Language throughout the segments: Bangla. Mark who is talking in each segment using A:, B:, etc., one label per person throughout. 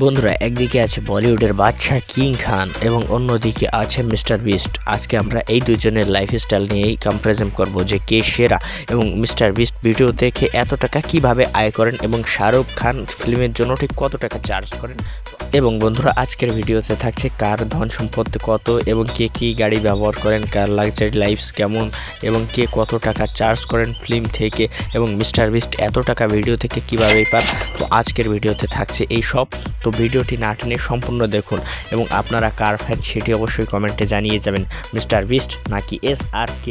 A: বন্ধুরা, একদিকে আছে বলিউডের বাদশাহ কিং খান এবং অন্যদিকে আছে মিস্টার বিস্ট। আজকে আমরা এই দুজনের লাইফস্টাইল নিয়েই কম্পারিজন করব যে কে সেরা এবং মিস্টার বিস্ট ভিডিও দেখে এত টাকা কিভাবে আয় করেন এবং শাহরুখ খান ফিল্মের জন্য ঠিক কত টাকা চার্জ করেন। এবং বন্ধুরা, আজকের ভিডিওতে থাকছে কার ধন সম্পত্তি কত এবং কে কী গাড়ি ব্যবহার করেন, কার লাক্সারি লাইফস কেমন এবং কে কত টাকা চার্জ করেন ফিল্ম থেকে এবং মিস্টার বিস্ট এত টাকা ভিডিও থেকে কীভাবে পান। তো আজকের ভিডিওতে থাকছে এই সব। তো ভিডিওটি না টেনে সম্পূর্ণ দেখুন এবং আপনারা কার ফ্যান সেটি অবশ্যই কমেন্টে জানিয়ে যাবেন, মিস্টার বিস্ট নাকি SRK।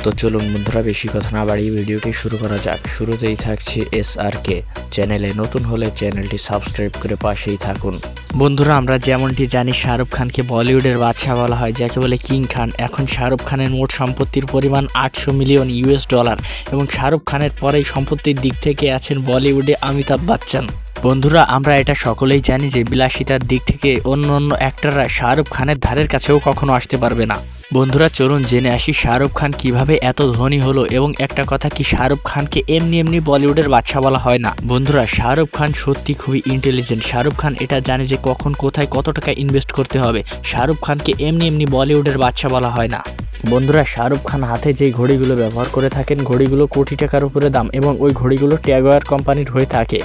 A: তো চলুন বন্ধুরা, বেশি কথা না বাড়িয়ে ভিডিওটি শুরু করা যাক। শুরুতেই থাকছে SRK। চ্যানেলে নতুন হলে চ্যানেলটি সাবস্ক্রাইব করে পাশেই থাকুন। বন্ধুরা, আমরা যেমনটি জানি শাহরুখ খানকে বলিউডের বাদশা বলা হয়, যাকে বলে কিং খান। এখন শাহরুখ খানের মোট সম্পত্তির পরিমাণ $800 মিলিয়ন এবং শাহরুখ খানের পরেই সম্পত্তির দিক থেকে আছেন বলিউডে অমিতাভ বচ্চন। বন্ধুরা, আমরা এটা সকলেই জানি যে বিলাসিতার দিক থেকে অন্য অ্যাক্টররা শাহরুখ খানের ধারের কাছেও কখনো আসতে পারবে না। বন্ধুরা, চলুন জেনে আসি শাহরুখ খান কিভাবে এত ধনী হলো। এবং একটা কথা কি, শাহরুখ খানকে এমনি বলিউডের বাদশা বলা হয় না। বন্ধুরা, শাহরুখ খান সত্যি খুবই ইন্টেলিজেন্ট। শাহরুখ খান এটা জানে যে কখন কোথায় কত টাকা ইনভেস্ট করতে হবে। শাহরুখ খানকে এমনি বলিউডের বাদশা বলা হয় না। বন্ধুরা, শাহরুখ খান হাতে যেই ঘড়িগুলো ব্যবহার করে থাকেন, ঘড়িগুলো কোটি টাকার উপরে দাম এবং ওই ঘড়িগুলো ট্যাগুয়ার কোম্পানির হয়ে থাকে।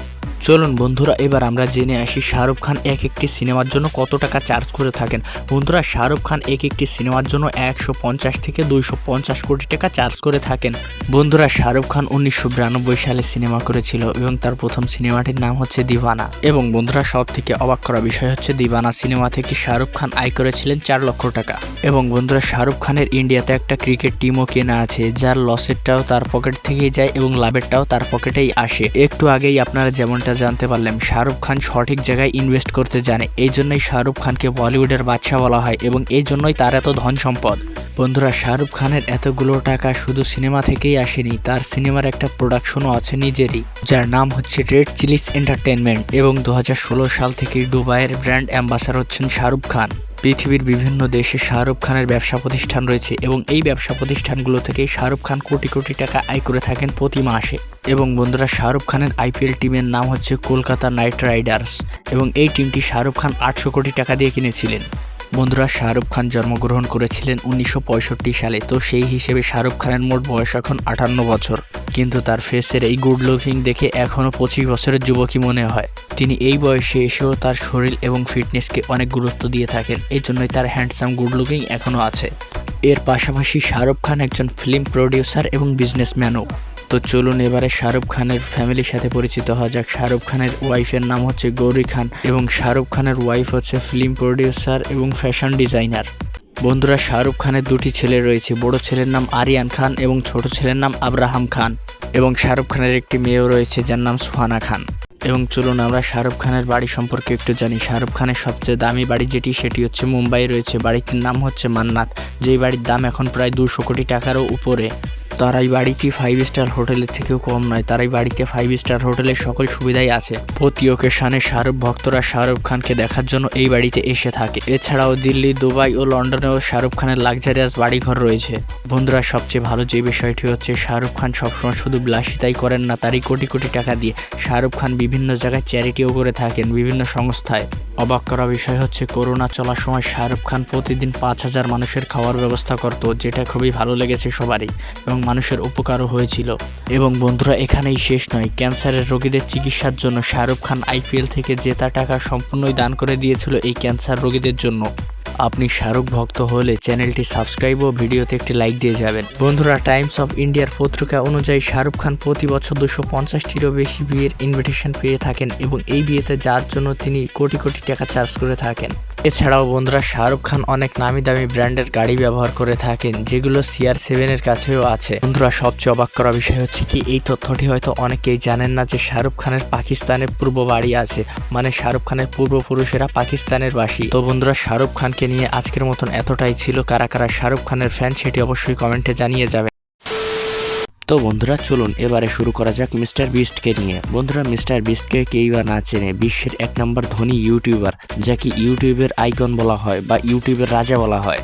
A: চলুন বন্ধুরা, এবার আমরা জেনে আসি শাহরুখ খান একটি সিনেমার জন্য কত টাকা চার্জ করে থাকেন। বন্ধুরা, শাহরুখ খান একটি সিনেমার জন্য 150 থেকে 250 কোটি টাকা চার্জ করে থাকেন। বন্ধুরা, শাহরুখ খান 1992 সালে সিনেমা করেছিল এবং তার প্রথম সিনেমাটির নাম হচ্ছে দিওয়ানা। এবং বন্ধুরা, সব থেকে অবাক করা বিষয় হচ্ছে দিওয়ানা সিনেমা থেকে শাহরুখ খান আয় করেছিলেন 4 লক্ষ টাকা। এবং বন্ধুরা, শাহরুখ খানের ইন্ডিয়াতে একটা ক্রিকেট টিমও কেনা আছে, যার লসেরটাও তার পকেট থেকেই যায় এবং লাভেরটাও তার পকেটেই আসে। একটু আগেই আপনারা যেমনটা জানতে পারলেন, শাহরুখ খান সঠিক জায়গায় ইনভেস্ট করতে জানে। এই জন্যই শাহরুখ খানকে বলিউডের বাদশা বলা হয় এবং এই জন্যই তার এত ধন সম্পদ। বন্ধুরা, শাহরুখ খানের এতগুলো টাকা শুধু সিনেমা থেকেই আসেনি, তার সিনেমার একটা প্রোডাকশনও আছে নিজেরই, যার নাম হচ্ছে রেড চিলিস এন্টারটেনমেন্ট। এবং 2016 সাল থেকে দুবাইয়ের ব্র্যান্ড অ্যাম্বাসাডর হচ্ছেন শাহরুখ খান। পৃথিবীর বিভিন্ন দেশে শাহরুখ খানের ব্যবসা প্রতিষ্ঠান রয়েছে এবং এই ব্যবসা প্রতিষ্ঠানগুলো থেকেই শাহরুখ খান কোটি কোটি টাকা আয় করে থাকেন প্রতি মাসে। এবং বন্ধুরা, শাহরুখ খানের IPL টিমের নাম হচ্ছে কলকাতা নাইট রাইডার্স এবং এই টিমটি শাহরুখ খান 800 কোটি টাকা দিয়ে কিনেছিলেন। বন্ধুরা, শাহরুখ খান জন্মগ্রহণ করেছিলেন 1965 সালে। তো সেই হিসেবে শাহরুখ খানের মোট বয়স এখন 58 বছর, কিন্তু তার ফেসের এই গুড লুকিং দেখে এখনও 25 বছরের যুবকই মনে হয়। তিনি এই বয়সে এসেও তার শরীর এবং ফিটনেসকে অনেক গুরুত্ব দিয়ে থাকেন, এই জন্যই তার হ্যান্ডসাম গুড লুকিং এখনও আছে। এর পাশাপাশি শাহরুখ খান একজন ফিল্ম প্রডিউসার এবং বিজনেসম্যানও। তো চলুন এবারে শাহরুখ খানের ফ্যামিলির সাথে পরিচিত হওয়া যাক। শাহরুখ খানের ওয়াইফের নাম হচ্ছে গৌরী খান এবং শাহরুখ খানের ওয়াইফ হচ্ছে ফিল্ম প্রডিউসার এবং ফ্যাশন ডিজাইনার। বন্ধুরা, শাহরুখ খানের দুটি ছেলে রয়েছে, বড় ছেলের নাম আরিয়ান খান এবং ছোট ছেলের নাম আব্রাহাম খান। এবং শাহরুখ খানের একটি মেয়েও রয়েছে, যার নাম সুহানা খান। এবং চলুন আমরা শাহরুখ খানের বাড়ি সম্পর্কে একটু জানি। শাহরুখ খানের সবচেয়ে দামি বাড়ি যেটি, সেটি হচ্ছে মুম্বাই রয়েছে। বাড়িটির নাম হচ্ছে মান্নাত, যেই বাড়ির দাম এখন প্রায় 200 কোটি টাকারও উপরে। তার এই বাড়িটি 5 স্টার হোটেলের থেকেও কম নয়। তার এই বাড়িতে 5 স্টার হোটেলের সকল সুবিধাই আছে। প্রতি ওকেশনে শাহরুখ ভক্তরা শাহরুখ খানকে দেখার জন্য এই বাড়িতে এসে থাকে। এছাড়াও দিল্লি, দুবাই ও লন্ডনেও শাহরুখ খানের লাক্সারিয়াস বাড়িঘর রয়েছে। বন্ধুরা, সবচেয়ে ভালো যে বিষয়টি হচ্ছে, শাহরুখ খান সবসময় শুধু বিলাসিতাই করেন না, তারই কোটি কোটি টাকা দিয়ে শাহরুখ খান বিভিন্ন জায়গায় চ্যারিটিও করে থাকেন, বিভিন্ন সংস্থায়। অবাক করা বিষয় হচ্ছে, করোনা চলার সময় শাহরুখ খান প্রতিদিন 5000 মানুষের খাওয়ার ব্যবস্থা করত, যেটা খুবই ভালো লেগেছে সবারই এবং মানুষের উপকারও হয়েছিল। এবং বন্ধুরা, এখানেই শেষ নয়, ক্যান্সারের রোগীদের চিকিৎসার জন্য শাহরুখ খান IPL থেকে জেতা টাকা সম্পূর্ণই দান করে দিয়েছিল এই ক্যান্সার রোগীদের জন্য। আপনি শাহরুখ ভক্ত হলে চ্যানেলটি সাবস্ক্রাইব ও ভিডিওতে একটি লাইক দিয়ে যাবেন। বন্ধুরা, টাইমস অফ ইন্ডিয়ার পত্রিকা অনুযায়ী শাহরুখ খান প্রতি বছর 250টিরও বেশি বিয়ের ইনভিটেশন পেয়ে থাকেন এবং এই বিয়েতে যাওয়ার জন্য তিনি কোটি কোটি টাকা চার্জ করে থাকেন। এছাড়াও বন্ধুরা, শাহরুখ খান অনেক নামি দামি ব্র্যান্ডের গাড়ি ব্যবহার করে থাকেন, যেগুলো CR7 এর কাছেও আছে। বন্ধুরা, সবচেয়ে অবাক করা বিষয় হচ্ছে কি, এই তথ্যটি হয়তো অনেকেই জানেন না যে শাহরুখ খানের পাকিস্তানের পূর্ব বাড়ি আছে, মানে শাহরুখ খানের পূর্বপুরুষেরা পাকিস্তানের বাসী। তো বন্ধুরা, শাহরুখ খানকে নিয়ে আজকের মতন এতটাই ছিল। কারা কারা শাহরুখ খানের ফ্যান সেটি অবশ্যই কমেন্টে জানিয়ে যাবে। তো বন্ধুরা, চলুন এবারে শুরু করা যাক মিস্টার বিস্টকে নিয়ে। বন্ধুরা, মিস্টার বিস্টকে কেই বা না চেনে, বিশ্বের 1 নম্বর ধনী ইউটিউবার, যাকে ইউটিউবের আইকন বলা হয় বা ইউটিউবের রাজা বলা হয়।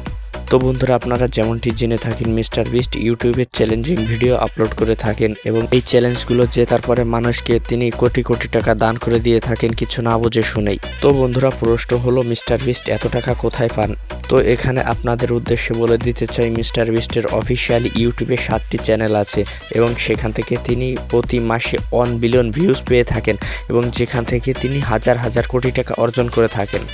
A: তো বন্ধুরা, আপনারা যেমনটি জেনে থাকেন মিস্টার বিস্ট ইউটিউবে চ্যালেঞ্জিং ভিডিও আপলোড করে থাকেন এবং এই চ্যালেঞ্জগুলো জেতার পরে মানুষকে তিনি কোটি কোটি টাকা দান করে দিয়ে থাকেন কিছু না বুঝে শুনেই। তো বন্ধুরা, প্রশ্ন হলো মিস্টার বিস্ট এত টাকা কোথায় পান? তো এখানে আপনাদের উদ্দেশ্যে বলে দিতে চাই, মিস্টার বিস্টের অফিসিয়াল ইউটিউবে 7টি চ্যানেল আছে এবং সেখান থেকে তিনি প্রতি মাসে 1 বিলিয়ন ভিউজ পেয়ে থাকেন এবং যেখান থেকে তিনি হাজার হাজার কোটি টাকা অর্জন করে থাকেন।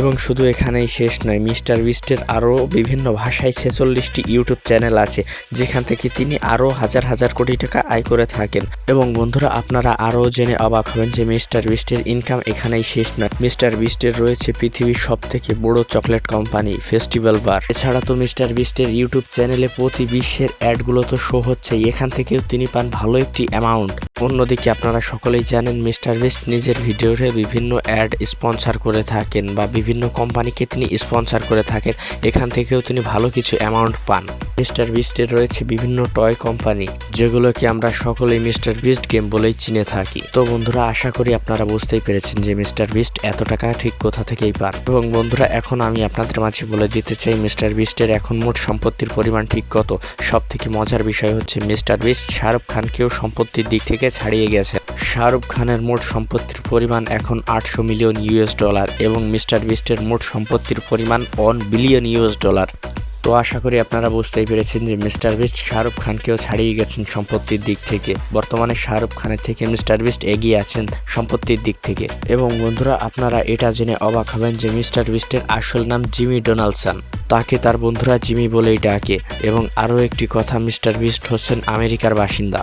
A: এবং শুধু এখানেই শেষ নয়, মিস্টার বিস্টের আরও বিভিন্ন ভাষায় 46টি ইউটিউব চ্যানেল আছে যেখান থেকে তিনি আরও হাজার হাজার কোটি টাকা আয় করে থাকেন। এবং বন্ধুরা, আপনারা আরও জেনে অবাক হবেন যে মিস্টার বিস্টের ইনকাম এখানেই শেষ নয়। মিস্টার বিস্টের রয়েছে পৃথিবীর সবথেকে বড় চকলেট কোম্পানি ফেস্টিভ্যাল বার। এছাড়া তো মিস্টার বিস্টের ইউটিউব চ্যানেলে প্রতি বিশ্বের অ্যাডগুলো তো শো হচ্ছে, এখান থেকেও তিনি পান ভালো একটি অ্যামাউন্ট। অন্যদিকে আপনারা সকলেই জানেন মিস্টার বিস্ট নিজের ভিডিওতে বিভিন্ন অ্যাড স্পন্সর করে থাকেন বা বিভিন্ন কোম্পানিকে তিনি স্পন্সর করে থাকেন, এখান থেকেও তিনি ভালো কিছু অ্যামাউন্ট পান। মিস্টার বিস্টের রয়েছে বিভিন্ন টয় কোম্পানি যেগুলোকে আমরা সকলেই মিস্টার বিস্ট গেম বলেই চিনে থাকি। তো বন্ধুরা, আশা করি আপনারা বুঝতেই পেরেছেন যে মিস্টার বিস্ট এত টাকা ঠিক কোথা থেকেই পান। এবং বন্ধুরা, এখন আমি আপনাদের মাঝে বলে দিতে চাই মিস্টার বিস্টের এখন মোট সম্পত্তির পরিমাণ ঠিক কত। সব থেকে মজার বিষয় হচ্ছে মিস্টার বিস্ট শাহরুখ খানকেও সম্পত্তির দিক থেকে ছাড়িয়ে গেছে। শাহরুখ খানের মোট সম্পত্তির পরিমাণ এখন 800 মিলিয়ন ইউএস ডলার এবং মিস্টার বিস্টের মোট সম্পত্তির পরিমাণ 1 বিলিয়ন ইউএস ডলার। তো আশা করি আপনারা বুঝতেই পেরেছেন যে মিস্টার বিস্ট শাহরুখ খানকেও ছাড়িয়ে গেছেন সম্পত্তির দিক থেকে। বর্তমানে শাহরুখ খানের থেকে মিস্টার বিস্ট এগিয়ে আছেন সম্পত্তির দিক থেকে। এবং বন্ধুরা, আপনারা এটা জেনে অবাক হবেন যে মিস্টার বিস্টের আসল নাম জিমি ডোনাল্ডসন, তাকে তার বন্ধুরা জিমি বলেই ডাকে। এবং আরও একটি কথা, মিস্টার বিস্ট হচ্ছেন আমেরিকার বাসিন্দা।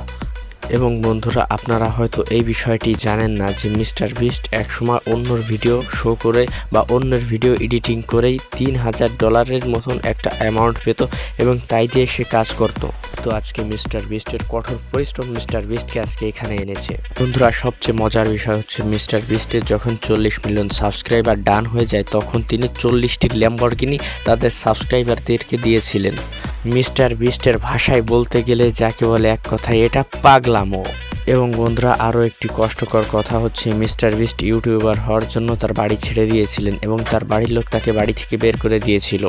A: এবং বন্ধুরা, আপনারা হয়তো এই বিষয়টি জানেন না যে মিস্টার বিস্ট একসময় অন্যর ভিডিও শো করে বা অন্যের ভিডিও এডিটিং করেই $3000 মতন একটা অ্যামাউন্ট পেত এবং তাই দিয়ে সে কাজ করত। তো আজকে মিস্টার বিস্টের কঠোর পরিশ্রম মিস্টার বিস্টকে আজকে এখানে এনেছে। বন্ধুরা, সবচেয়ে মজার বিষয় হচ্ছে মিস্টার বিস্টের যখন 40 মিলিয়ন সাবস্ক্রাইবার ডান হয়ে যায় তখন তিনি 40টি ল্যাম্বরগিনি তাদের সাবস্ক্রাইবারদেরকে দিয়েছিলেন। মিস্টার বিস্টের ভাষায় বলতে গেলে যাকে বলে এক কথায় এটা পাগলামো। এবং বন্ধুরা, আরও একটি কষ্টকর কথা হচ্ছে মিস্টার বিস্ট ইউটিউবার হওয়ার জন্য তার বাড়ি ছেড়ে দিয়েছিলেন এবং তার বাড়ির লোক তাকে বাড়ি থেকে বের করে দিয়েছিল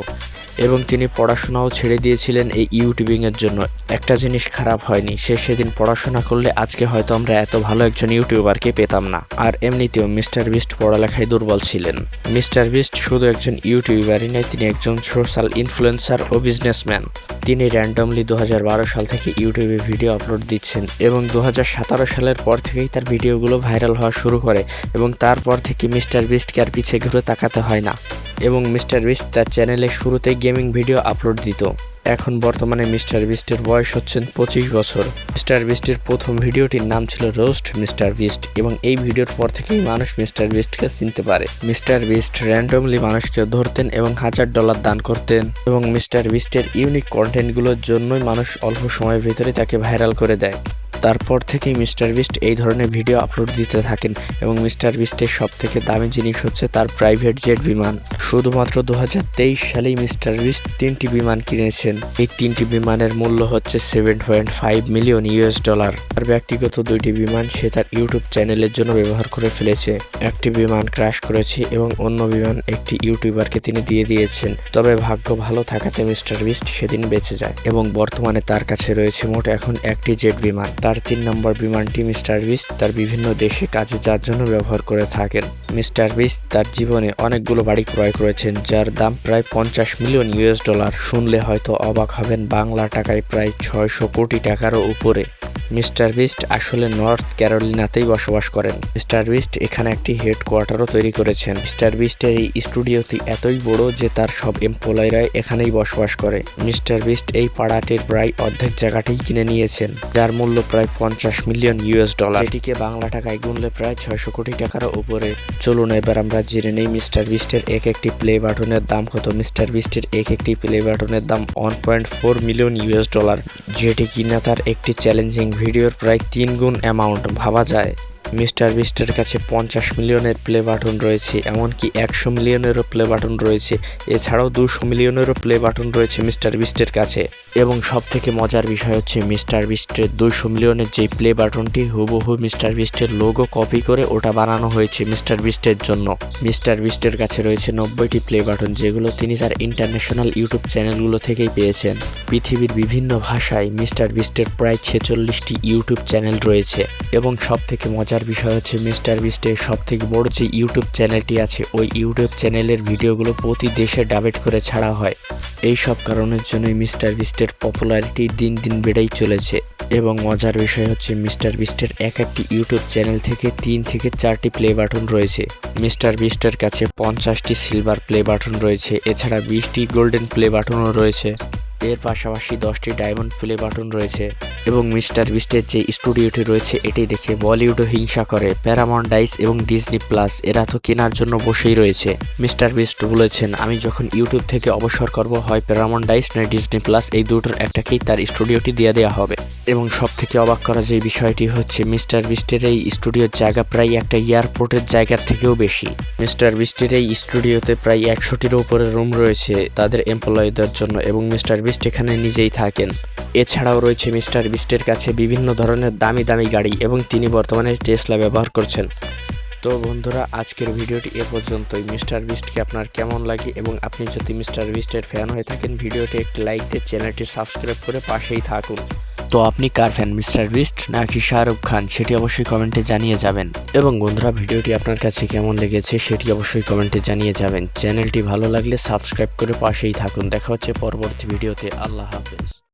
A: এবং তিনি পড়াশোনাও ছেড়ে দিয়েছিলেন এই ইউটিউবিংয়ের জন্য। একটা জিনিস খারাপ হয়নি, সে সেদিন পড়াশোনা করলে আজকে হয়তো আমরা এত ভালো একজন ইউটিউবারকে পেতাম না। আর এমনিতেও মিস্টার বিস্ট পড়ালেখায় দুর্বল ছিলেন। মিস্টার বিস্ট শুধু একজন ইউটিউবারই নয়, তিনি একজন সোশ্যাল ইনফ্লুয়েন্সার ও বিজনেসম্যান। তিনি র্যান্ডমলি 2012 সাল থেকে ইউটিউবে ভিডিও আপলোড দিচ্ছেন এবং 2017 সালের পর থেকেই তার ভিডিওগুলো ভাইরাল হওয়া শুরু করে এবং তারপর থেকে মিস্টার বিস্টকে আর পিছে ঘুরে তাকাতে হয় না। এবং মিস্টার বিস্ট তার চ্যানেলে শুরুতেই গেমিং ভিডিও আপলোড দিত। এখন বর্তমানে মিস্টার বিস্টের বয়স হচ্ছেন 25 বছর। মিস্টার বিস্টের প্রথম ভিডিওটির নাম ছিল রোস্ট মিস্টার বিস্ট এবং এই ভিডিওর পর থেকেই মানুষ মিস্টার বিস্টকে চিনতে পারে। মিস্টার বিস্ট র্যান্ডমলি মানুষকে ধরতেন এবং $1000 দান করতেন এবং মিস্টার বিস্টের ইউনিক কন্টেন্টগুলোর জন্যই মানুষ অল্প সময়ের ভিতরে তাকে ভাইরাল করে দেয়। তারপর থেকেই মিস্টার বিস্ট এই ধরনের ভিডিও আপলোড দিতে থাকেন এবং মিস্টার বিস্টের সব থেকে দামি জিনিস হচ্ছে তার প্রাইভেট জেট বিমান। শুধুমাত্র 2023 সালেই মিস্টার বিস্ট 3টি বিমান কিনেছেন। এই 3টি বিমানের মূল্য হচ্ছে 7.5 মিলিয়ন ইউএস ডলার। তার ব্যক্তিগত 2টি বিমান সে তার ইউটিউব চ্যানেলের জন্য ব্যবহার করে ফেলেছে। একটি বিমান ক্র্যাশ করেছে এবং অন্য বিমান একটি ইউটিউবারকে তিনি দিয়ে দিয়েছেন। তবে ভাগ্য ভালো থাকাতে মিস্টার বিস্ট সেদিন বেঁচে যায় এবং বর্তমানে তার কাছে রয়েছে মোট এখন একটি জেট বিমান। তার 3 নম্বর বিমানটি মিস্টার বিস্ট তার বিভিন্ন দেশে কাজে যাওয়ার জন্য ব্যবহার করে থাকেন। মিস্টার বিস্ট তার জীবনে অনেকগুলো বাড়ি ক্রয় করেছেন যার দাম প্রায় 50 মিলিয়ন ইউএস ডলার। শুনলে হয়তো অবাক হবেন, বাংলা টাকায় প্রায় 600 কোটি টাকারও উপরে। মিস্টার বিস্ট আসলে নর্থ ক্যারোলিনাতেই বসবাস করেন। মিস্টার বিস্ট এখানে একটি হেডকোয়ার্টারও তৈরি করেছেন। মিস্টার বিস্টের এই স্টুডিওটি এতই বড় যে তার সব এমপ্লয়িরা এখানেই বসবাস করে। মিস্টার বিস্ট এই পাড়াটির প্রায় অর্ধেক জায়গাটাই কিনে নিয়েছেন যার মূল্য প্রায় 50 মিলিয়ন ইউএস ডলার, যেটিকে বাংলা টাকায় গুনলে প্রায় 600 কোটি টাকারও উপরে। চলুন এবার আমরা জেনে নেই মিস্টার বিস্টের এক একটি প্লে বাটনের দাম কত। মিস্টার বিস্টের এক একটি প্লে বাটনের দাম 1.4 মিলিয়ন ইউএস ডলার, যেটি কিনা তার একটি চ্যালেঞ্জিং ভিডিওর প্রায় 3 গুণ অ্যামাউন্ট। ভাবা যায় মিস্টার বিস্টের কাছে 50 মিলিয়নের প্লে বাটন রয়েছে, এমনকি 100 মিলিয়নেরও প্লে বাটন রয়েছে। এছাড়াও 200 মিলিয়নেরও প্লে বাটন রয়েছে মিস্টার বিস্টের কাছে। এবং সব থেকে মজার বিষয় হচ্ছে মিস্টার বিস্টের 200 মিলিয়নের যে প্লে বাটনটি হুবহু মিস্টার বিস্টের লোগো কপি করে ওটা বানানো হয়েছে মিস্টার বিস্টের জন্য। মিস্টার বিস্টের কাছে রয়েছে 90টি প্লে বাটন, যেগুলো তিনি তার ইন্টারন্যাশনাল ইউটিউব চ্যানেলগুলো থেকেই পেয়েছেন। পৃথিবীর বিভিন্ন ভাষায় মিস্টার বিস্টের প্রায় 46টি ইউটিউব চ্যানেল রয়েছে। এবং সব থেকে মজার বিষয় হচ্ছে মিস্টার বিস্টের সব থেকে বড় যে ইউটিউব চ্যানেলটি আছে, ওই ইউটিউব চ্যানেলের ভিডিওগুলো প্রতি দেশে ডাবেট করে ছাড়া হয়। এই সব কারণের জন্যই মিস্টার বিস্টের পপুলারিটি দিন দিন বেড়েই চলেছে। এবং মজার বিষয় হচ্ছে মিস্টার বিস্টের এক একটি ইউটিউব চ্যানেল থেকে 3 থেকে 4টি প্লে বাটন রয়েছে। মিস্টার বিস্টের কাছে 50টি সিলভার প্লে বাটন রয়েছে, এছাড়া 20টি গোল্ডেন প্লে বাটনও রয়েছে। এর পাশাপাশি 10টি ডায়মন্ড প্লে বাটন রয়েছে। এবং মিস্টার বিস্টের যে স্টুডিওটি রয়েছে এটি দেখে বলিউডও হিংসা করে। প্যারামাউন্ট ডাইস এবং ডিজনি প্লাস এরা তো কেনার জন্য বসেই রয়েছে। মিস্টার বিস্ট বলেছেন, আমি যখন ইউটিউব থেকে অবসর করব, হয় প্যারামাউন্ট ডাইস না ডিজনি প্লাস, এই দুটোর একটাকেই তার স্টুডিওটি দিয়ে দেওয়া হবে। এবং সব থেকে অবাক করা যে বিষয়টি হচ্ছে মিস্টার বিস্টের এই স্টুডিওর জায়গা প্রায় একটা এয়ারপোর্টের জায়গার থেকেও বেশি। মিস্টার বিস্টের এই স্টুডিওতে প্রায় 100টিরও উপরে রুম রয়েছে তাদের এমপ্লয়ীদের জন্য, এবং মিস্টার বিস্ট এখানে নিজেই থাকেন। এছাড়াও রয়েছে মিস্টার বিস্টের কাছে বিভিন্ন ধরনের দামি দামি গাড়ি, এবং তিনি বর্তমানে টেসলা ব্যবহার করছেন। তো বন্ধুরা, আজকের ভিডিওটি এ পর্যন্তই। মিস্টার বিস্টকে আপনার কেমন লাগে, এবং আপনি যদি মিস্টার বিস্টের ফ্যান হয়ে থাকেন ভিডিওটি একটি লাইক দিয়ে চ্যানেলটি সাবস্ক্রাইব করে পাশেই থাকুন। তো আপনি কার ফ্যান, মিস্টার বিস্ট নাকি শাহরুখ খান, সেটি অবশ্যই কমেন্টে জানিয়ে যাবেন। এবং বন্ধুরা, ভিডিওটি আপনার কাছে কেমন লেগেছে সেটি অবশ্যই কমেন্টে জানিয়ে যাবেন। চ্যানেলটি ভালো লাগলে সাবস্ক্রাইব করে পাশেই থাকুন। দেখা হচ্ছে পরবর্তী ভিডিওতে। আল্লাহ হাফেজ।